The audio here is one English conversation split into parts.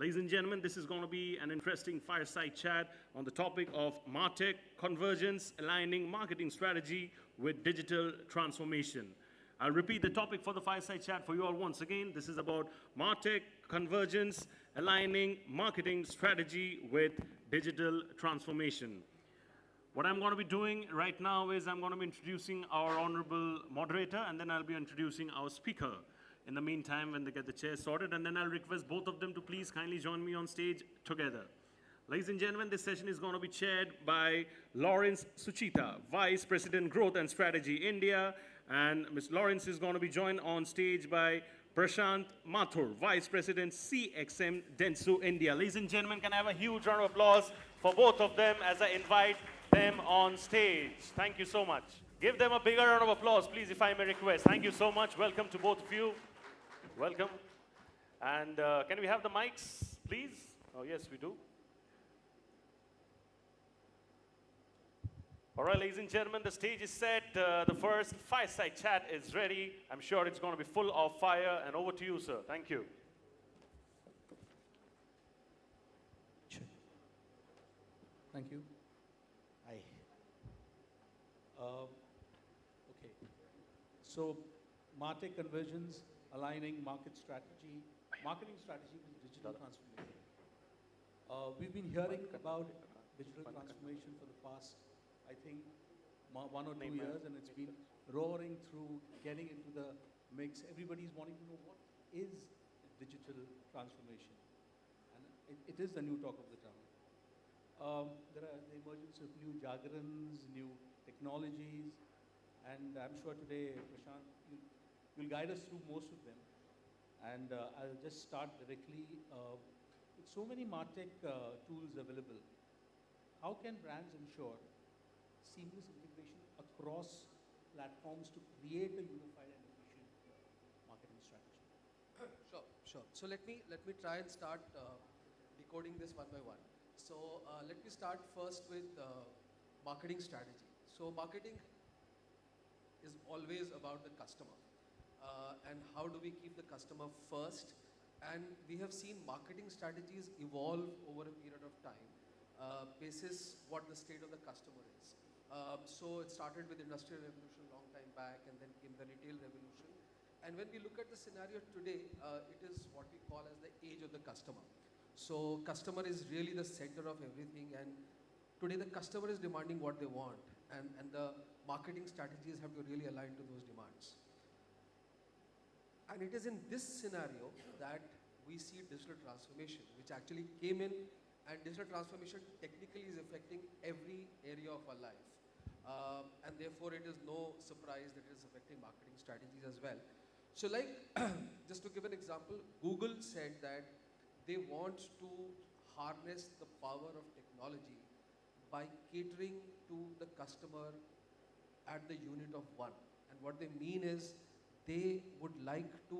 Ladies and gentlemen, this is going to be an interesting fireside chat on the topic of Martech Convergence, aligning marketing strategy with digital transformation. I'll repeat the topic for the fireside chat for you all once again. This is about Martech Convergence, aligning marketing strategy with digital transformation. What I'm going to be doing right now is I'm going to be introducing our honorable moderator, and then I'll be introducing our speaker. In the meantime, when they get the chair sorted, and then I'll request both of them to please kindly join me on stage together. Ladies and gentlemen, this session is going to be chaired by Lawrence Suchitha, Vice President Growth and Strategy India, and Ms. Lawrence is going to be joined on stage by Prashant Mathur, Vice President CXM Dentsu India. Ladies and gentlemen, can I have a huge round of applause for both of them as I invite them on stage? Thank you so much. Give them a bigger round of applause, please, if I may request. Thank you so much. Welcome to both of you. Welcome. And can we have the mics, please? Oh, yes, we do. All right, ladies and gentlemen, the stage is set. The first fireside chat is ready. I'm sure it's going to be full of fire. And over to you, sir. Thank you. Thank you. Hi. Okay. So, Martech Convergence, aligning marketing strategy with digital transformation. We've been hearing about digital transformation for the past, I think, 1 or 2 years, and it's been roaring through, getting into the mix. Everybody's wanting to know what is digital transformation, and it is the new talk of the town. There are the emergence of new jargons, new technologies, and I'm sure today, Prashant, you'll guide us through most of them. And I'll just start directly. With so many Martech tools available, how can brands ensure seamless integration across platforms to create a unified and efficient marketing strategy? Sure. So let me try and start decoding this one by one. So let me start first with marketing strategy. So marketing is always about the customer. And how do we keep the customer first? And we have seen marketing strategies evolve over a period of time, basis what the state of the customer is. So it started with Industrial Revolution long time back, and then came the Retail Revolution. And when we look at the scenario today, it is what we call as the age of the customer. So customer is really the center of everything, and today the customer is demanding what they want, and the marketing strategies have to really align to those demands. And it is in this scenario that we see digital transformation, which actually came in, and digital transformation technically is affecting every area of our life. And therefore, it is no surprise that it is affecting marketing strategies as well. So like, just to give an example, Google said that they want to harness the power of technology by catering to the customer at the unit of one. And what they mean is, they would like to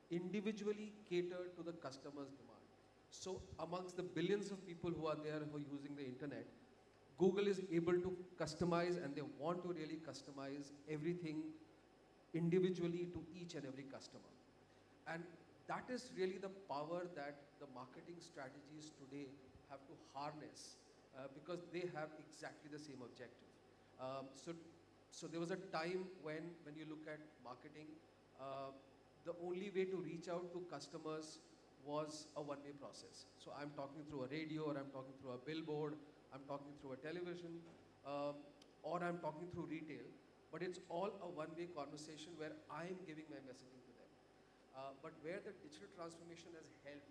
individually cater to the customer's demand. So amongst the billions of people who are there who are using the internet, Google is able to customize, and they want to really customize everything individually to each and every customer. And that is really the power that the marketing strategies today have to harness, because they have exactly the same objective. So there was a time when you look at marketing, the only way to reach out to customers was a one-way process. So I'm talking through a radio, or I'm talking through a billboard, I'm talking through a television, or I'm talking through retail. But it's all a one-way conversation where I'm giving my messaging to them. But where the digital transformation has helped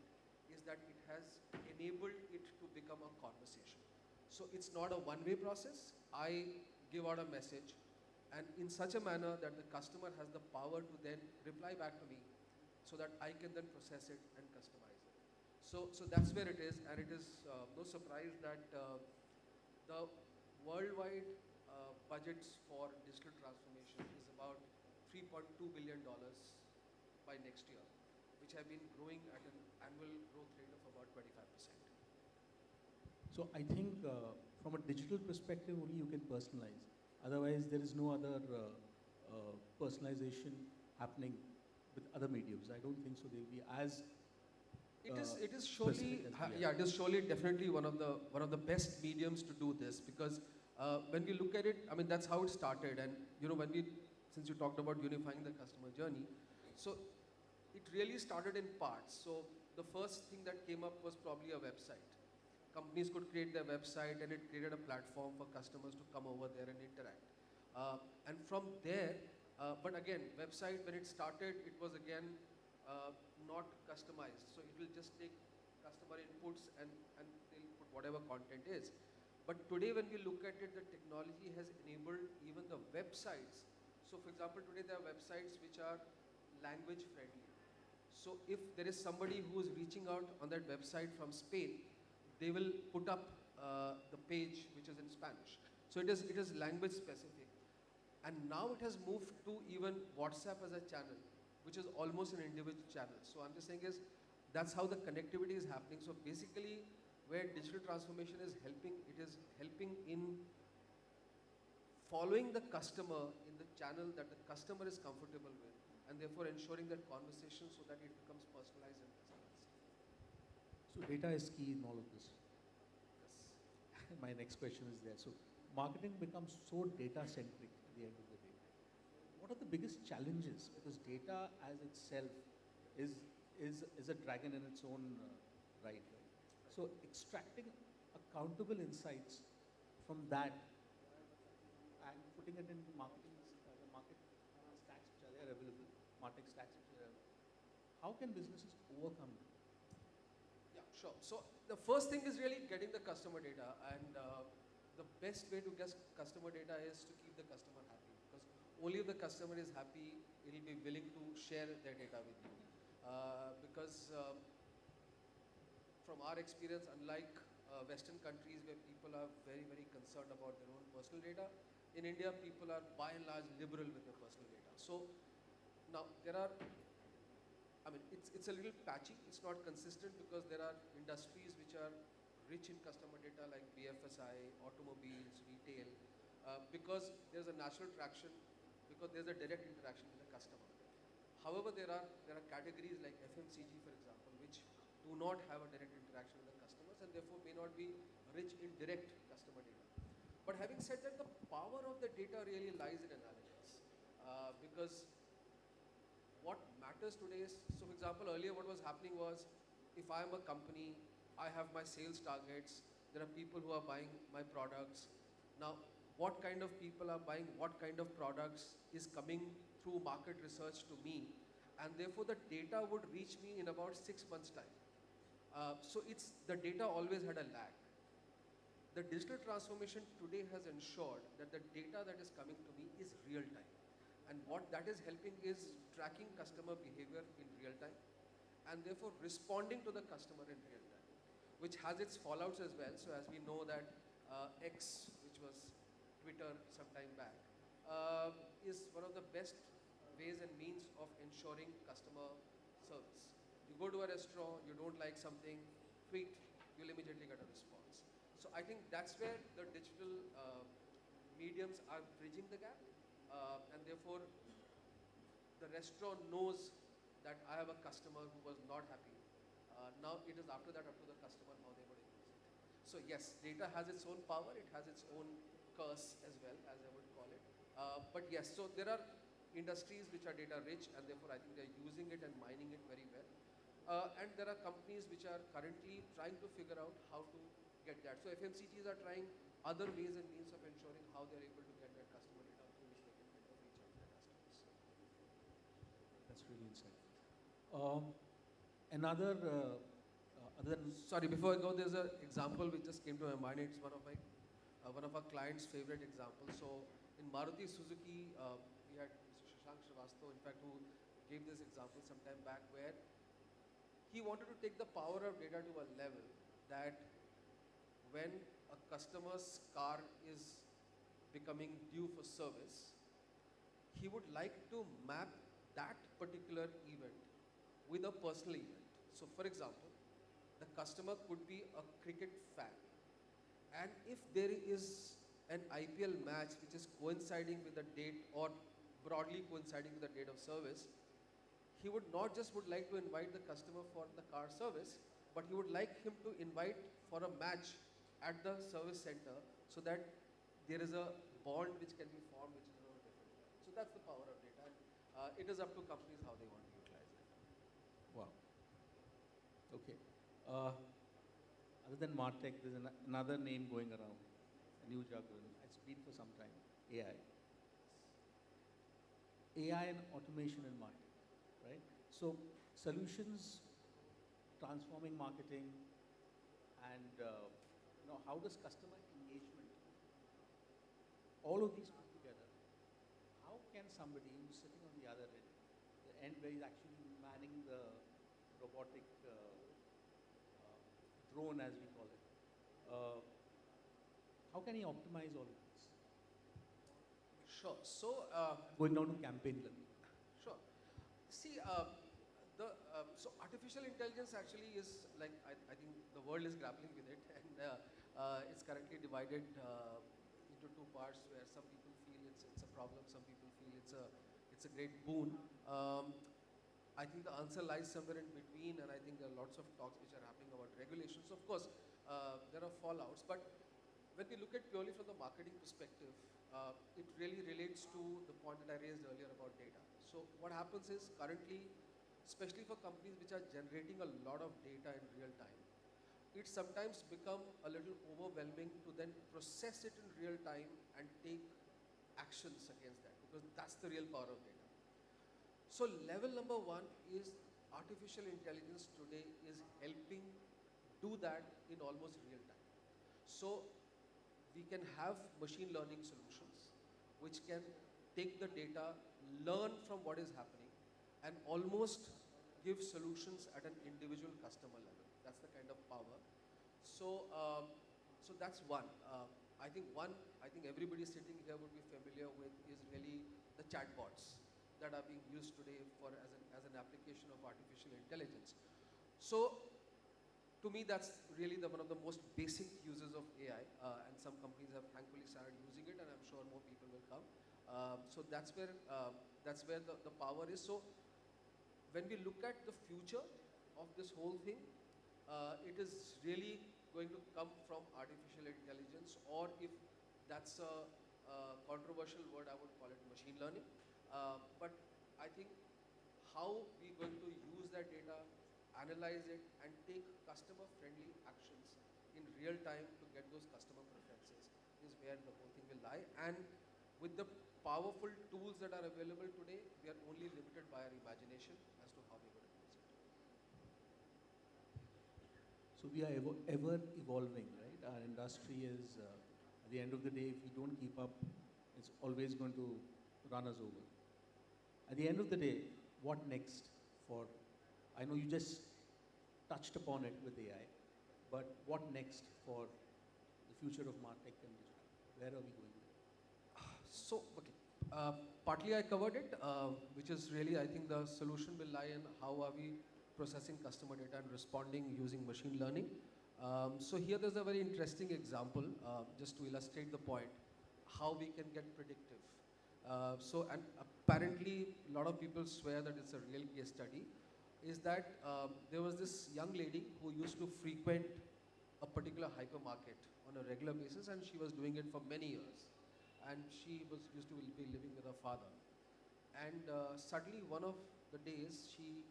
is that it has enabled it to become a conversation. So it's not a one-way process. I give out a message, and in such a manner that the customer has the power to then reply back to me, so that I can then process it and customize it. So that's where it is, and it is no surprise that the worldwide budgets for digital transformation is about $3.2 billion by next year, which have been growing at an annual growth rate of about 25%. So I think from a digital perspective, only you can personalize. Otherwise, there is no other personalization happening with other mediums. I don't think so. They'll be as It is surely, yeah, it is surely definitely one of the best mediums to do this, because when we look at it, I mean, that's how it started. And you know, since you talked about unifying the customer journey, so it really started in parts. So the first thing that came up was probably a website. Companies could create their website, and it created a platform for customers to come over there and interact. And from there, but again, website, when it started, it was again not customized. So it will just take customer inputs and they'll put whatever content is. But today when we look at it, the technology has enabled even the websites. So for example, today there are websites which are language friendly. So if there is somebody who is reaching out on that website from Spain, they will put up the page which is in Spanish. So it is language specific. And now it has moved to even WhatsApp as a channel, which is almost an individual channel. So I'm just saying is, that's how the connectivity is happening. So basically, where digital transformation is helping, it is helping in following the customer in the channel that the customer is comfortable with, and therefore ensuring that conversation so that it becomes personalized and customized. So data is key in all of this. Yes. My next question is there. So marketing becomes so data-centric at the end of the day. What are the biggest challenges? Because data as itself is a dragon in its own right. So extracting accountable insights from that and putting it in marketing, the market stacks which are there available, Martech stacks which are available. How can businesses overcome that? Yeah, sure. So the first thing is really getting the customer data, and the best way to get customer data is to keep the customer happy, because only if the customer is happy, he'll be willing to share their data with you. Because from our experience, unlike Western countries where people are very, very concerned about their own personal data, in India, people are by and large liberal with their personal data. So now there are, I mean, it's a little patchy, it's not consistent, because there are industries which are rich in customer data like BFSI, automobiles, retail, because there's a natural traction, because there's a direct interaction with the customer. However, there are categories like FMCG, for example, which do not have a direct interaction with the customers and therefore may not be rich in direct customer data. But having said that, the power of the data really lies in analytics, because what matters today is, so for example, earlier what was happening was, if I am a company, I have my sales targets, there are people who are buying my products. Now, what kind of people are buying what kind of products is coming through market research to me, and therefore the data would reach me in about 6 months' time. So the data always had a lag. The digital transformation today has ensured that the data that is coming to me is real time. And what that is helping is tracking customer behavior in real time, and therefore responding to the customer in real time, which has its fallouts as well. So as we know that X, which was Twitter some time back, is one of the best ways and means of ensuring customer service. You go to a restaurant, you don't like something, tweet, you'll immediately get a response. So I think that's where the digital mediums are bridging the gap, and therefore the restaurant knows that I have a customer who was not happy. Now it is after that up to the customer how they would use it. So yes, data has its own power, it has its own curse as well, as I would call it. But yes, so there are industries which are data rich, and therefore I think they're using it and mining it very well. And there are companies which are currently trying to figure out how to get that. So FMCGs are trying other ways and means of ensuring how they're able to get that customer data through which they can kind of reach out to their customers. That's really insightful. Other than Sorry, before I go, there's an example which just came to my mind. It's one of our clients' favorite examples. So in Maruti Suzuki, we had Mr. Prashant Mathur, in fact, who gave this example some time back, where he wanted to take the power of data to a level that when a customer's car is becoming due for service, he would like to map that particular event with a personal event. So for example, the customer could be a cricket fan, and if there is an IPL match which is coinciding with the date or broadly coinciding with the date of service, he would not just would like to invite the customer for the car service, but he would like him to invite for a match at the service center so that there is a bond which can be formed which is a little different. So that's the power of data. And, it is up to companies how they want to utilize it. Wow. Okay. Other than Martech, there's another name going around, a new jargon. It's been for some time, AI. AI and automation in Martech, right? So solutions, transforming marketing, and how does customer engagement, all of these put together, how can somebody who's sitting on the other end, the end where he's actually manning the robotic drone, as we call it, how can he optimize all of this? Sure. So, Going down to campaign level. sure. See, so artificial intelligence actually is like, I think the world is grappling with it, and it's currently divided into two parts where some people feel it's a problem, some people feel it's a great boon. I think the answer lies somewhere in between, and I think there are lots of talks which are happening about regulations. Of course, there are fallouts, but when we look at purely from the marketing perspective, it really relates to the point that I raised earlier about data. So what happens is currently, especially for companies which are generating a lot of data in real time, it sometimes become a little overwhelming to then process it in real time and take actions against that, because that's the real power of data. So level number one is artificial intelligence today is helping do that in almost real time. So we can have machine learning solutions which can take the data, learn from what is happening, and almost give solutions at an individual customer level. That's the kind of power. So, so that's one. I think everybody sitting here would be familiar with is really the chatbots that are being used today as an application of artificial intelligence. So, to me, that's really one of the most basic uses of AI, and some companies have thankfully started using it, and I'm sure more people will come. So that's where the power is. So when we look at the future of this whole thing, it is really going to come from artificial intelligence, or if that's a controversial word, I would call it machine learning. But I think how we're going to use that data, analyze it, and take customer-friendly actions in real time to get those customer preferences is where the whole thing will lie. And with the powerful tools that are available today, we are only limited by our imagination as to how we're going to use it. So we are ever evolving, right? Our industry is, at the end of the day, if we don't keep up, it's always going to run us over. At the end of the day, what next for, I know you just touched upon it with AI, but what next for the future of Martech and digital? Where are we going? So, okay, partly I covered it, which is really, I think the solution will lie in how are we processing customer data and responding using machine learning. So here there's a very interesting example, just to illustrate the point, how we can get predictive. So, and apparently a lot of people swear that it's a real case study, is that there was this young lady who used to frequent a particular hypermarket on a regular basis, and she was doing it for many years. And she used to be living with her father. And suddenly one of the days, she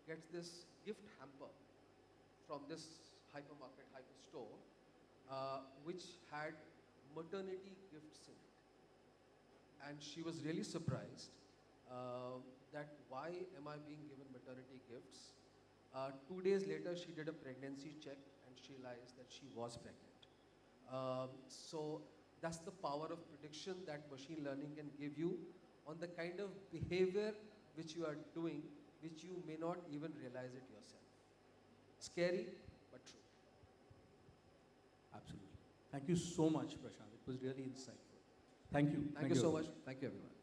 gets this gift hamper from this hypermarket, hyperstore, which had maternity gifts in it. And she was really surprised that why am I being given maternity gifts? 2 days later, she did a pregnancy check and she realized that she was pregnant. So that's the power of prediction that machine learning can give you on the kind of behavior which you are doing, which you may not even realize it yourself. Scary, but true. Absolutely. Thank you so much, Prashant. It was really insightful. Thank you. Thank you so much. Thank you, everyone.